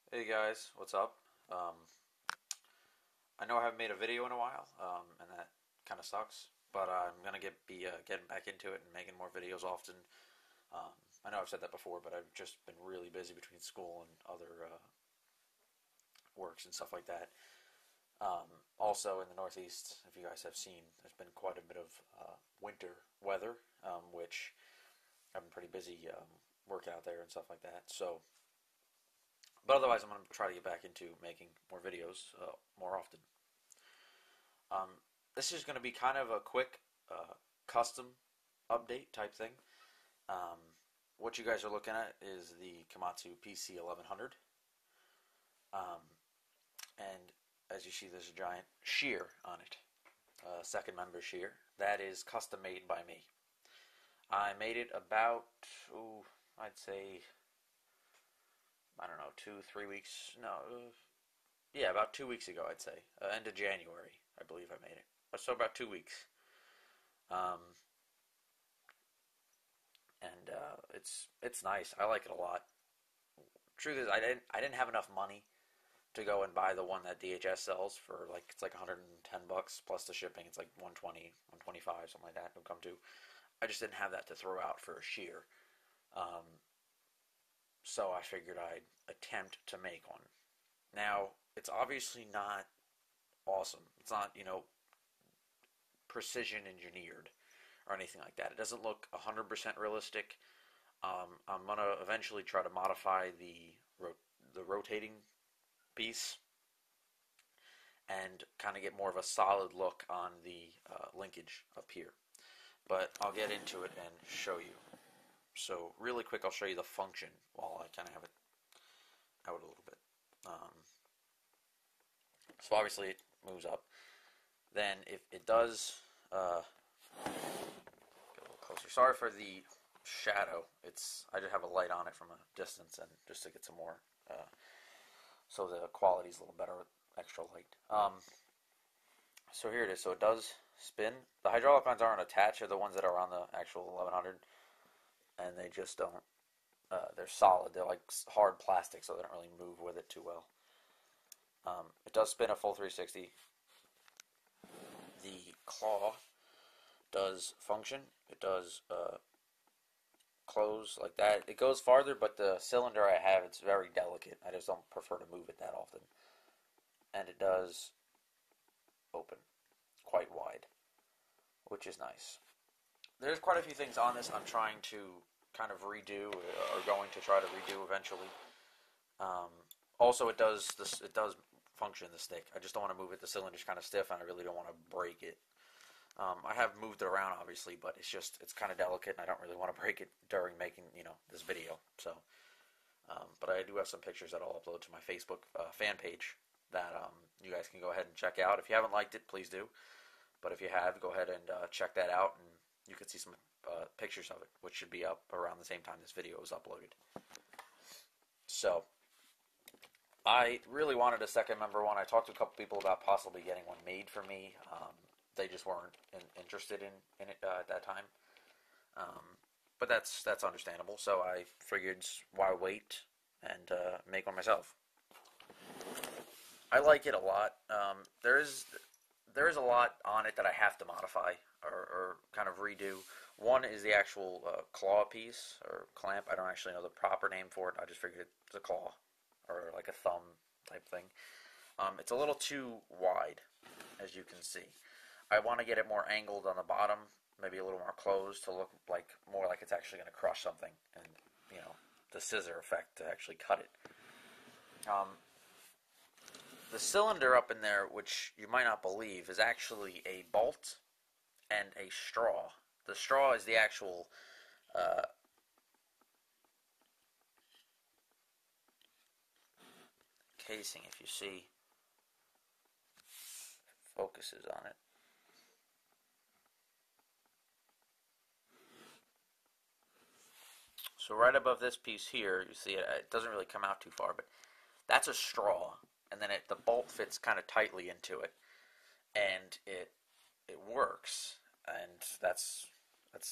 Hey guys, what's up? I know I haven't made a video in a while, and that kind of sucks. But I'm gonna be getting back into it and making more videos often. Um, I know I've said that before, but I've just been really busy between school and other works and stuff like that. Also, in the Northeast, if you guys have seen, there's been quite a bit of winter weather, which I've been pretty busy working out there and stuff like that. But otherwise, I'm going to try to get back into making more videos more often. Um, this is going to be kind of a quick custom update type thing. Um, what you guys are looking at is the Komatsu PC1100. Um, and as you see, there's a giant Shear on it. Second member Shear. That is custom made by me. I made it about, I'd say, I don't know, 2, 3 weeks. No, yeah, about 2 weeks ago, I'd say. End of January, I believe I made it. So about 2 weeks. Um, and it's nice. I like it a lot. Truth is, I didn't have enough money to go and buy the one that DHS sells for it's like $110 plus the shipping. It's like 120, 125, something like that. It'll come to. I just didn't have that to throw out for a shear. Um, so I figured I'd attempt to make one. Now, it's obviously not awesome. It's not, precision engineered or anything like that. It doesn't look 100% realistic. I'm gonna eventually try to modify the rotating piece and kind of get more of a solid look on the linkage up here. But I'll get into it and show you. So really quick, I'll show you the function while I kind of have it out a little bit. So obviously it moves up. Then if it does, get a little closer. Sorry for the shadow. I just have a light on it from a distance and just to get some more, so the quality's a little better with extra light. So here it is. So it does spin. The hydraulic lines aren't attached. They're the ones that are on the actual 1100, and they just don't. They're solid. They're like hard plastic, so they don't really move with it too well. It does spin a full 360. The claw does function. It does close like that. It goes farther, but the cylinder I have, it's very delicate. I just don't prefer to move it that often. And it does open quite wide, which is nice. There's quite a few things on this I'm trying to kind of redo, or going to try to redo eventually. Um, Also, it does function, the stick. I just don't want to move it. The cylinder's kind of stiff, and I really don't want to break it. I have moved it around, obviously, but it's kind of delicate, and I don't really want to break it during making this video. So, but I do have some pictures that I'll upload to my Facebook fan page that you guys can go ahead and check out. If you haven't liked it, please do. But if you have, go ahead and check that out, and you can see some pictures of it, which should be up around the same time this video is uploaded. So, I really wanted a second member one. I talked to a couple people about possibly getting one made for me. They just weren't interested in it at that time. But that's understandable. So I figured, why wait and make one myself. I like it a lot. There is a lot on it that I have to modify or kind of redo. One is the actual claw piece or clamp. I don't actually know the proper name for it. I just figured it's a claw or like a thumb type thing. It's a little too wide, as you can see. I want to get it more angled on the bottom, maybe a little more closed to look like more like it's actually going to crush something, and the scissor effect to actually cut it. The cylinder up in there, which you might not believe, is actually a bolt and a straw. The straw is the actual casing, if you see. Focuses on it. So right above this piece here, you see it doesn't really come out too far, but that's a straw, and then the bolt fits kind of tightly into it, and it works, and that's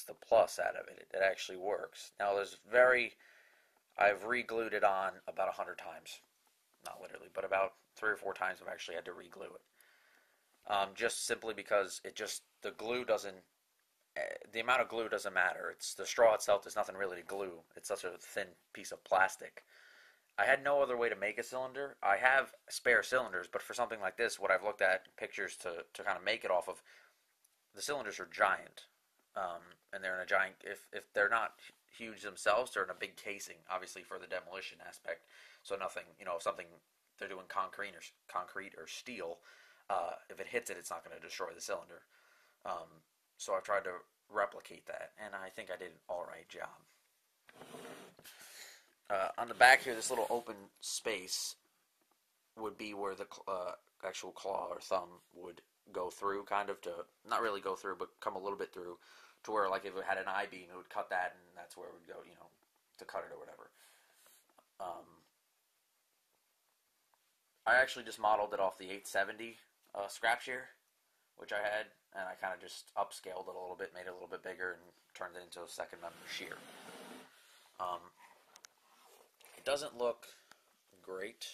the plus out of it. It actually works. Now I've re-glued it on about 100 times, not literally, but about 3 or 4 times I've actually had to re-glue it. Just simply because the glue doesn't, the amount of glue doesn't matter. It's the straw itself. There's nothing really to glue. It's such a thin piece of plastic. I had no other way to make a cylinder. I have spare cylinders, but for something like this, what I've looked at pictures to kind of make it off of, the cylinders are giant, and they're in a giant. If they're not huge themselves, they're in a big casing, obviously for the demolition aspect. So nothing, if something they're doing concrete or steel, if it hits it, it's not going to destroy the cylinder. So I've tried to replicate that, and I think I did an all right job. On the back here, this little open space would be where the actual claw or thumb would go through, kind of, to not really go through, but come a little bit through, to where, like, if it had an I-beam, it would cut that, and that's where it would go, to cut it or whatever. I actually just modeled it off the 870 scrap shear, which I had, and I kind of just upscaled it a little bit, made it a little bit bigger, and turned it into a second member shear. It doesn't look great.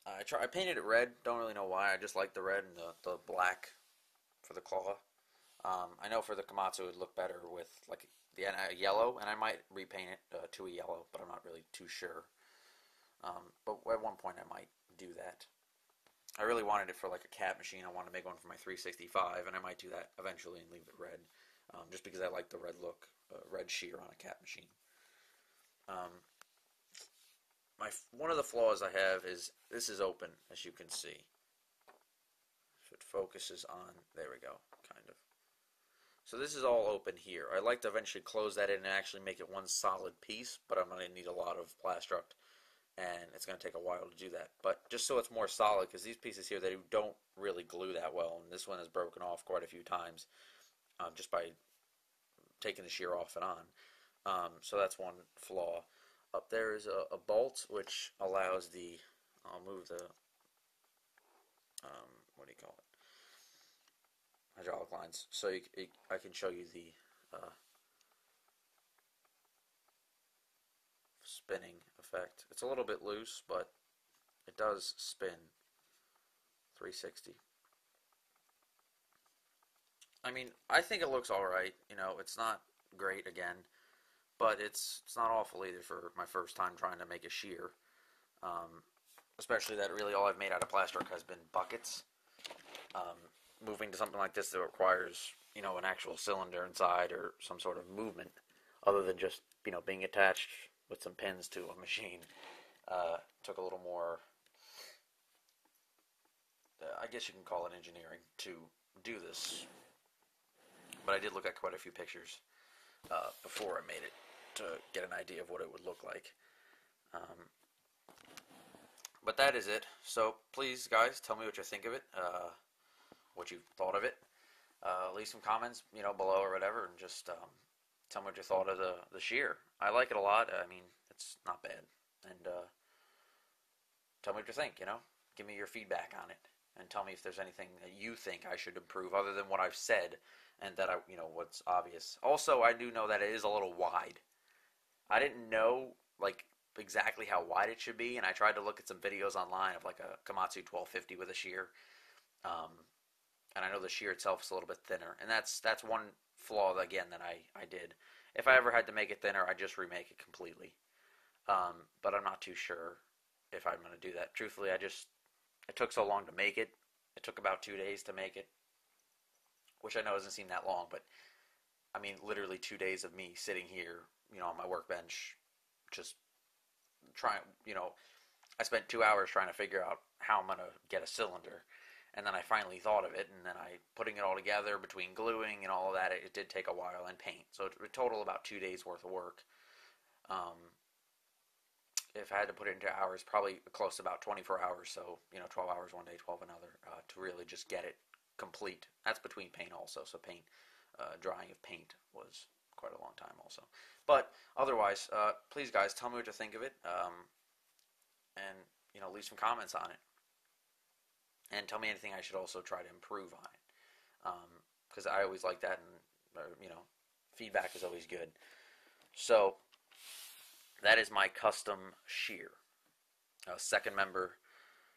I painted it red. Don't really know why. I just like the red and the black for the claw. I know for the Komatsu it would look better with like the yellow, and I might repaint it to a yellow, but I'm not really too sure. But at one point I might do that. I really wanted it for like a cat machine. I wanted to make one for my 365, and I might do that eventually and leave it red, just because I like the red look, red shear on a cat machine. One of the flaws I have is this is open, as you can see. If it focuses on, there we go, kind of. So this is all open here. I'd like to eventually close that in and actually make it one solid piece, but I'm going to need a lot of plastruct, and it's going to take a while to do that. But just so it's more solid, because these pieces here, they don't really glue that well, and this one has broken off quite a few times just by taking the shear off and on. So that's one flaw. Up there is a bolt which allows the, I'll move the, what do you call it, hydraulic lines, so I can show you the spinning effect. It's a little bit loose, but it does spin 360. I mean, I think it looks alright. It's not great again, but it's not awful either for my first time trying to make a shear. Especially that really all I've made out of plastic has been buckets. Moving to something like this that requires, an actual cylinder inside or some sort of movement other than just, being attached with some pins to a machine, took a little more, I guess you can call it engineering to do this. But I did look at quite a few pictures before I made it to get an idea of what it would look like. But that is it. So please, guys, tell me what you think of it, what you thought of it. Leave some comments, below or whatever, and just tell me what you thought of the shear. I like it a lot. I mean, it's not bad. And tell me what you think. Give me your feedback on it, and tell me if there's anything that you think I should improve other than what I've said, and that what's obvious. Also, I do know that it is a little wide. I didn't know exactly how wide it should be, and I tried to look at some videos online of like a Komatsu 1250 with a shear, and I know the shear itself is a little bit thinner, and that's one flaw again that I did. If I ever had to make it thinner, I'd just remake it completely, but I'm not too sure if I'm going to do that. Truthfully, it took so long to make it. It took about 2 days to make it, which I know doesn't seem that long, but I mean literally 2 days of me sitting here, on my workbench, just trying, I spent 2 hours trying to figure out how I'm going to get a cylinder, and then I finally thought of it, and then putting it all together between gluing and all of that, it did take a while, and paint. So it total about 2 days worth of work. If I had to put it into hours, probably close to about 24 hours, so 12 hours one day, 12 another, to really just get it complete. That's between paint also, so paint, drying of paint was quite a long time also. But otherwise, please guys, tell me what you think of it, and leave some comments on it, and tell me anything I should also try to improve on it, because I always like that, and feedback is always good. So that is my custom shear. second member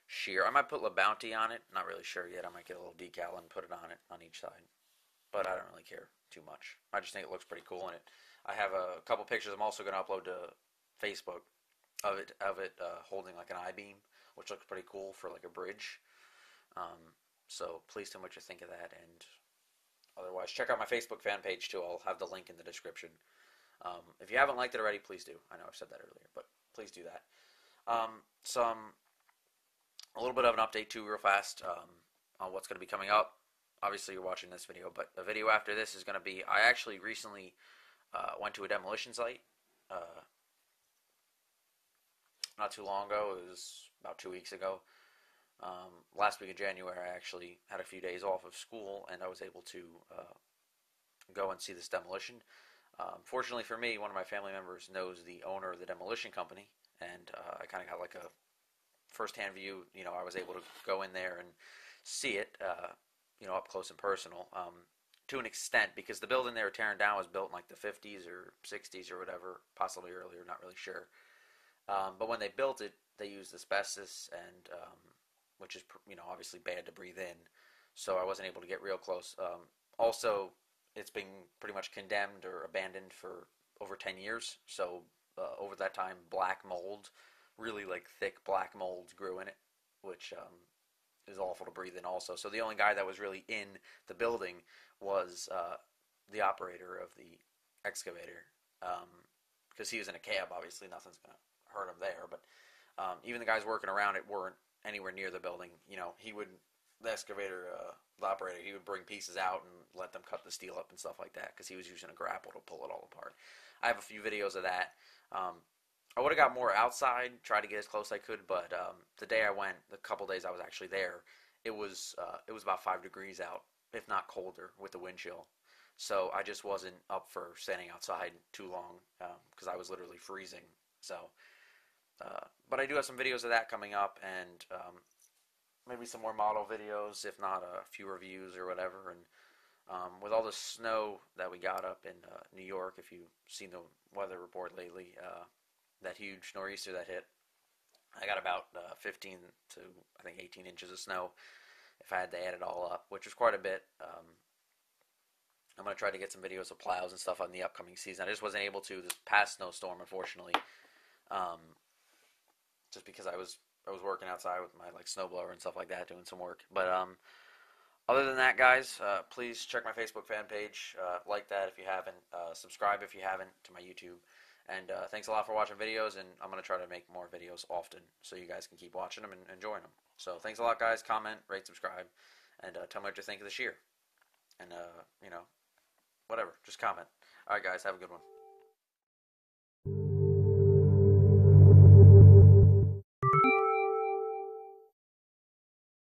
Shear. I might put La Bounty on it. Not really sure yet. I might get a little decal and put it on each side. But I don't really care too much. I just think it looks pretty cool in it. I have a couple pictures I'm also going to upload to Facebook of it holding like an I-beam, which looks pretty cool for like a bridge. So please tell me what you think of that, and otherwise check out my Facebook fan page too. I'll have the link in the description. If you haven't liked it already, please do. I know I've said that earlier, but please do that. A little bit of an update too, real fast, on what's going to be coming up. Obviously, you're watching this video, but the video after this is going to be. I actually recently went to a demolition site. Not too long ago. It was about 2 weeks ago. Last week of January, I actually had a few days off of school, and I was able to go and see this demolition. Fortunately for me, one of my family members knows the owner of the demolition company, and I kind of got like a first-hand view. You know, I was able to go in there and see it, up close and personal, to an extent, because the building they were tearing down was built in like the 50s or 60s or whatever, possibly earlier, not really sure. But when they built it, they used asbestos, and which is obviously bad to breathe in. So I wasn't able to get real close. Also, it's been pretty much condemned or abandoned for over 10 years. So over that time, black mold, really like thick black mold, grew in it, which is awful to breathe in also. So the only guy that was really in the building was the operator of the excavator, because he was in a cab. Obviously, nothing's going to hurt him there. But even the guys working around it weren't anywhere near the building. The excavator, the operator, he would bring pieces out and let them cut the steel up and stuff like that, because he was using a grapple to pull it all apart. I have a few videos of that. I would have got more outside, tried to get as close as I could, but the day I went, the couple days I was actually there, it was about 5 degrees out, if not colder, with the wind chill. So I just wasn't up for standing outside too long, because I was literally freezing. So, but I do have some videos of that coming up, and maybe some more model videos, if not a few reviews or whatever. And with all the snow that we got up in New York, if you've seen the weather report lately, that huge nor'easter that hit, I got about 15 to, I think, 18 inches of snow, if I had to add it all up, which was quite a bit. I'm going to try to get some videos of plows and stuff on the upcoming season. I just wasn't able to this past snowstorm, unfortunately, just because I was working outside with my snowblower and stuff like that, doing some work. But other than that, guys, please check my Facebook fan page, like that if you haven't, subscribe if you haven't to my YouTube. And thanks a lot for watching videos, and I'm going to try to make more videos often so you guys can keep watching them and enjoying them. So thanks a lot, guys. Comment, rate, subscribe, and tell me what you think of the Shear. And, whatever. Just comment. All right, guys. Have a good one.